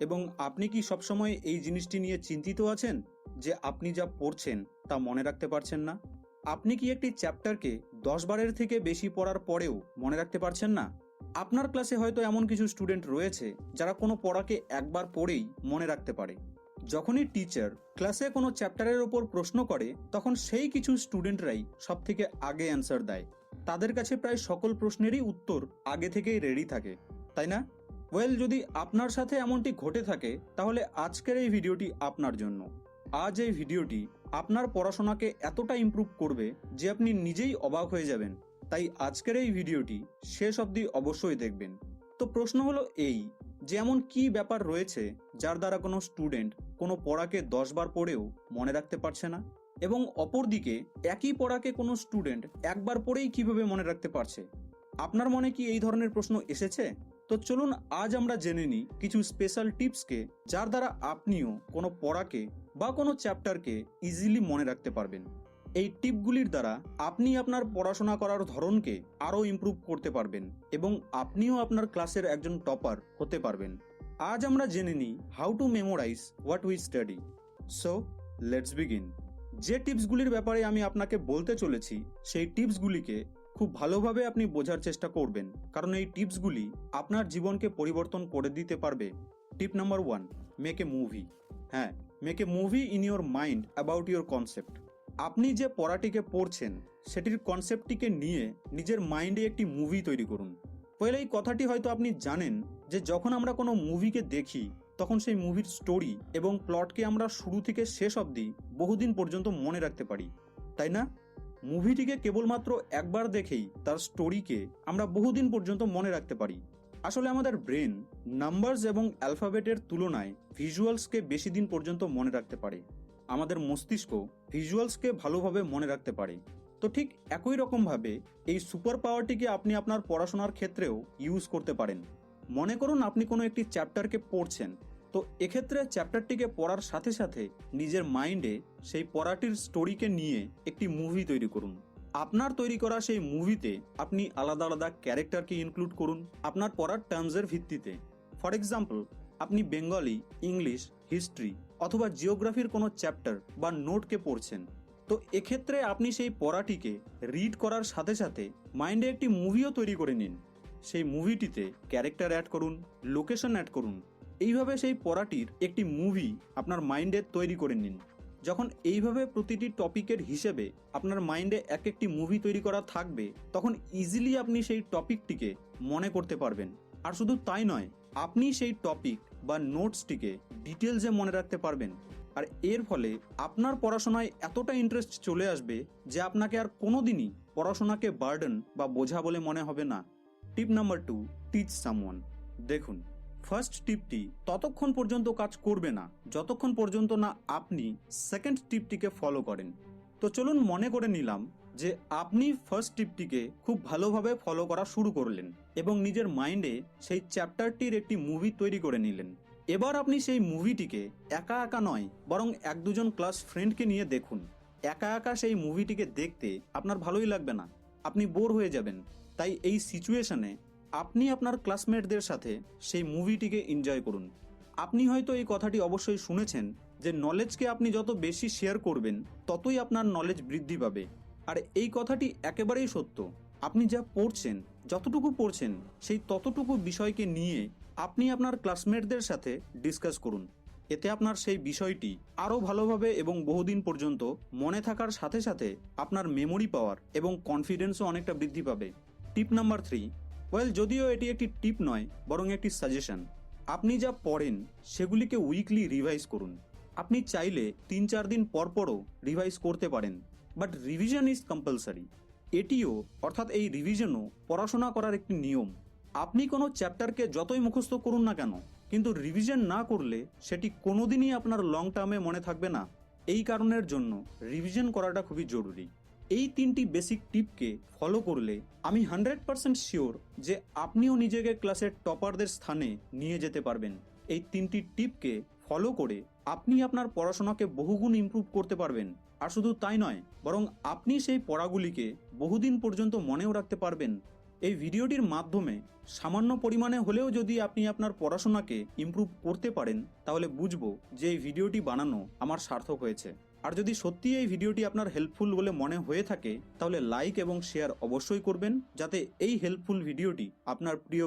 এবং আপনি কি সবসময় এই জিনিসটি নিয়ে চিন্তিত আছেন যে আপনি যা পড়ছেন তা মনে রাখতে পারছেন না? আপনি কি একটি চ্যাপ্টারকে 10 বারের থেকে বেশি পড়ার পরেও মনে রাখতে পারছেন না? আপনার ক্লাসে হয়তো এমন কিছু স্টুডেন্ট রয়েছে যারা কোনো পড়াকে একবার পড়েই মনে রাখতে পারে। যখনই টিচার ক্লাসে কোনো চ্যাপ্টারের ওপর প্রশ্ন করে তখন সেই কিছু স্টুডেন্টরাই সব থেকে আগে অ্যান্সার দেয়। তাদের কাছে প্রায় সকল প্রশ্নেরই উত্তর আগে থেকেই রেডি থাকে, তাই না? যদি আপনার সাথে এমনটি ঘটে থাকে তাহলে আজকের এই ভিডিওটি আপনার জন্য। আজ এই ভিডিওটি আপনার পড়াশোনাকে এতটা ইমপ্রুভ করবে যে আপনি নিজেই অবাক হয়ে যাবেন। তাই আজকের এই ভিডিওটি শেষ অবধি অবশ্যই দেখবেন। তো প্রশ্ন হলো এই যে এমন কি ব্যাপার রয়েছে যার দ্বারা কোনো স্টুডেন্ট কোনো পড়াকে 10 বার পড়েও মনে রাখতে পারছে না, এবং অপরদিকে একই পড়াকে কোনো স্টুডেন্ট একবার পড়েই কিভাবে মনে রাখতে পারছে? আপনার মনে কি এই ধরনের প্রশ্ন এসেছে? তো চলুন আজ আমরা জেনে নিই কিছু স্পেশাল টিপসকে যার দ্বারা আপনিও কোনো পড়াকে বা কোনো চ্যাপ্টারকে ইজিলি মনে রাখতে পারবেন। এই টিপগুলির দ্বারা আপনি আপনার পড়াশোনা করার ধরনকে আরও ইমপ্রুভ করতে পারবেন এবং আপনিও আপনার ক্লাসের একজন টপার হতে পারবেন। আজ আমরা জেনে নিই how to memorise what we study. So let's begin. যে টিপসগুলির ব্যাপারে আমি আপনাকে বলতে চলেছি সেই টিপসগুলিকে খুব ভালোভাবে আপনি বোঝার চেষ্টা করবেন, কারণ এই টিপসগুলি আপনার জীবনকে পরিবর্তন করে দিতে পারবে। Tip number 1, make a movie. হ্যাঁ, make a movie in your mind about your concept. আপনি যে পড়াটিকে পড়ছেন সেটির কনসেপ্টটিকে নিয়ে নিজের মাইন্ডে একটি মুভি তৈরি করুন। এই কথাটি হয়তো আপনি জানেন যে যখন আমরা কোনো মুভিকে দেখি তখন সেই মুভির স্টোরি এবং প্লটকে আমরা শুরু থেকে শেষ অবধি বহুদিন পর্যন্ত মনে রাখতে পারি, তাই না? মুভিটিকে কেবলমাত্র একবার দেখেই তার স্টোরিকে আমরা বহুদিন পর্যন্ত মনে রাখতে পারি। আসলে আমাদের ব্রেন নাম্বারস এবং অ্যালফাবেটের তুলনায় ভিজুয়ালসকে বেশি দিন পর্যন্ত মনে রাখতে পারে। আমাদের মস্তিষ্ক ভিজুয়ালসকে ভালোভাবে মনে রাখতে পারে। তো ঠিক একই রকমভাবে এই সুপার পাওয়ারটিকে আপনি আপনার পড়াশোনার ক্ষেত্রেও ইউজ করতে পারেন। মনে করুন আপনি কোনো একটি চ্যাপ্টারকে পড়ছেন, তো এক্ষেত্রে চ্যাপ্টারটিকে পড়ার সাথে সাথে নিজের মাইন্ডে সেই পড়াটির স্টোরিকে নিয়ে একটি মুভি তৈরি করুন। আপনার তৈরি করা সেই মুভিতে আপনি আলাদা আলাদা ক্যারেক্টারকে ইনক্লুড করুন আপনার পড়ার টার্মসের ভিত্তিতে। ফর এক্সাম্পল, আপনি বেঙ্গলি, ইংলিশ, হিস্ট্রি অথবা জিওগ্রাফির কোনো চ্যাপ্টার বা নোটকে পড়ছেন, তো এক্ষেত্রে আপনি সেই পড়াটিকে রিড করার সাথে সাথে মাইন্ডে একটি মুভিও তৈরি করে নিন। সেই মুভিটিতে ক্যারেক্টার অ্যাড করুন, লোকেশন অ্যাড করুন। এইভাবে সেই পড়াটির একটি মুভি আপনার মাইন্ডে তৈরি করে নিন। যখন এইভাবে প্রতিটি টপিকের হিসেবে আপনার মাইন্ডে এক একটি মুভি তৈরি করা থাকবে তখন ইজিলি আপনি সেই টপিকটিকে মনে করতে পারবেন। আর শুধু তাই নয়, আপনি সেই টপিক বা নোটসটিকে ডিটেলসে মনে রাখতে পারবেন। আর এর ফলে আপনার পড়াশোনায় এতটা ইন্টারেস্ট চলে আসবে যে আপনাকে আর কোনোদিনই পড়াশোনাকে বার্ডেন বা বোঝা বলে মনে হবে না। টিপ নাম্বার 2, টিচ সামওয়ান। দেখুন, ফার্স্ট টিপটি ততক্ষণ পর্যন্ত কাজ করবে না যতক্ষণ পর্যন্ত না আপনি সেকেন্ড টিপটিকে ফলো করেন। তো চলুন মনে করে নিলাম যে আপনি ফার্স্ট টিপটিকে খুব ভালোভাবে ফলো করা শুরু করলেন এবং নিজের মাইন্ডে সেই চ্যাপ্টারটির একটি মুভি তৈরি করে নিলেন। এবার আপনি সেই মুভিটিকে একা একা নয় বরং 1-2জন ক্লাস ফ্রেন্ডকে নিয়ে দেখুন। একা একা সেই মুভিটিকে দেখতে আপনার ভালোই লাগবে না, আপনি বোর হয়ে যাবেন। তাই এই সিচুয়েশনে আপনি আপনার ক্লাসমেটদের সাথে সেই মুভিটিকে এনজয় করুন। আপনি হয়তো এই কথাটি অবশ্যই শুনেছেন যে নলেজকে আপনি যত বেশি শেয়ার করবেন ততই আপনার নলেজ বৃদ্ধি পাবে। আর এই কথাটি একেবারেই সত্য। আপনি যা পড়ছেন, যতটুকু পড়ছেন সেই ততটুকু বিষয়কে নিয়ে আপনি আপনার ক্লাসমেটদের সাথে ডিসকাস করুন। এতে আপনার সেই বিষয়টি আরও ভালোভাবে এবং বহুদিন পর্যন্ত মনে থাকার সাথে সাথে আপনার মেমোরি পাওয়ার এবং কনফিডেন্সও অনেকটা বৃদ্ধি পাবে। টিপ নাম্বার 3, যদিও এটি একটি টিপ নয় বরং একটি সাজেশন। আপনি যা পড়েন সেগুলিকে উইকলি রিভাইজ করুন। আপনি চাইলে 3-4 দিন পরও রিভাইজ করতে পারেন, বাট রিভিশন ইজ কম্পালসারি। এটিও অর্থাৎ এই রিভিশনও পড়াশোনা করার একটি নিয়ম। আপনি কোনো চ্যাপ্টারকে যতই মুখস্থ করুন না কেন, কিন্তু রিভিশন না করলে সেটি কোনোদিনই আপনার লং টার্মে মনে থাকবে না। এই কারণের জন্য রিভিশন করাটা খুবই জরুরি। এই 3টি বেসিক টিপকে ফলো করলে আমি 100% শিওর যে আপনিও নিজেকে ক্লাসের টপারদের স্থানে নিয়ে যেতে পারবেন। এই 3টি টিপকে ফলো করে আপনি আপনার পড়াশোনাকে বহুগুণ ইমপ্রুভ করতে পারবেন। আর শুধু তাই নয়, বরং আপনি সেই পড়াগুলিকে বহুদিন পর্যন্ত মনেও রাখতে পারবেন। এই ভিডিওটির মাধ্যমে সামান্য পরিমাণে হলেও যদি আপনি আপনার পড়াশোনাকে ইমপ্রুভ করতে পারেন, তাহলে বুঝবো যে এই ভিডিওটি বানানো আমার সার্থক হয়েছে। আর যদি সত্যি এই ভিডিওটি আপনার হেল্পফুল বলে মনে হয়ে থাকে, তাহলে লাইক এবং শেয়ার অবশ্যই করবেন, যাতে এই হেল্পফুল ভিডিওটি আপনার প্রিয়